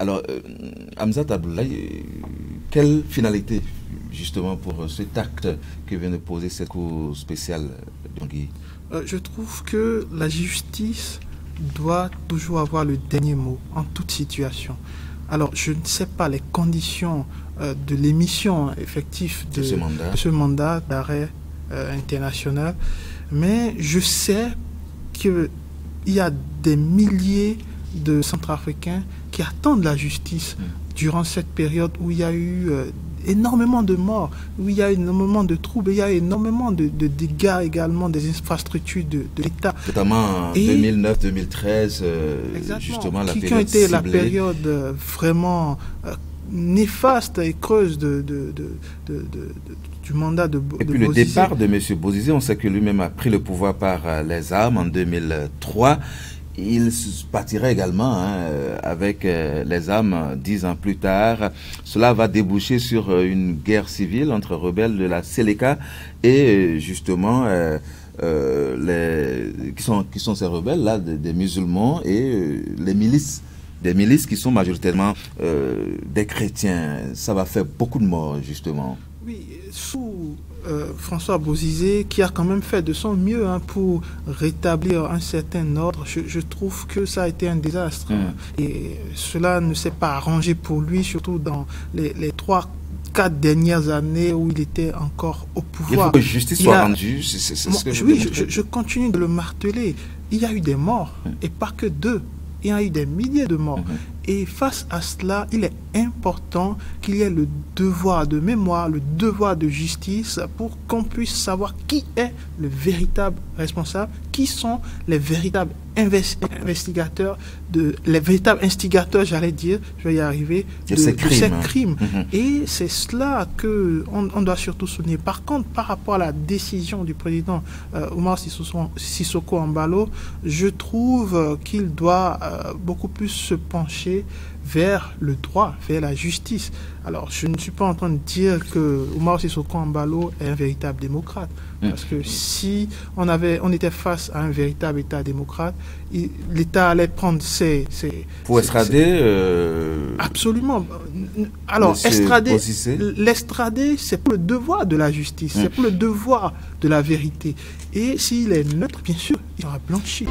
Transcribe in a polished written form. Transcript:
Alors, Hamzat Abdoulaye, quelle finalité justement pour cet acte que vient de poser cette cour spéciale de Bangui? Je trouve que la justice doit toujours avoir le dernier mot en toute situation. Alors, je ne sais pas les conditions de l'émission effective de ce mandat d'arrêt international, mais je sais qu'il y a des milliers de Centrafricains qui attendent la justice durant cette période où il y a eu énormément de morts, où il y a énormément de troubles, il y a énormément de dégâts également des infrastructures de l'État. Notamment en 2009-2013, justement la période qui a été la période vraiment néfaste et creuse du mandat de Bozizé. Et puis le départ de M. Bozizé, on sait que lui-même a pris le pouvoir par les armes en 2003. Il partirait également avec les armes 10 ans plus tard. Cela va déboucher sur une guerre civile entre rebelles de la Séléka et justement qui sont ces rebelles là, des musulmans et les milices. Des milices qui sont majoritairement des chrétiens. Ça va faire beaucoup de morts justement. Oui, sous François Bozizé, qui a quand même fait de son mieux pour rétablir un certain ordre, je trouve que ça a été un désastre. Et cela ne s'est pas arrangé pour lui, surtout dans les 3-4 dernières années où il était encore au pouvoir. Il faut que justice soit rendue, oui, je continue de le marteler. Il y a eu des morts, et pas que 2. Il y a eu des milliers de morts. Et face à cela, il est important qu'il y ait le devoir de mémoire, le devoir de justice pour qu'on puisse savoir qui est le véritable responsable, qui sont les véritables investigateurs, les véritables instigateurs, j'allais dire, je vais y arriver, de ces crimes. Et c'est cela qu'on doit surtout souligner. Par contre, par rapport à la décision du président Umaro Sissoco Embaló, je trouve qu'il doit beaucoup plus se pencher vers le droit, vers la justice. Alors, je ne suis pas en train de dire que Umaro Sissoco Embaló est un véritable démocrate. Parce que si on était face à un véritable État démocrate, l'État allait prendre pour extrader absolument. Alors, l'extrader, c'est pour le devoir de la justice, c'est pour le devoir de la vérité. Et s'il est neutre, bien sûr, il sera blanchi.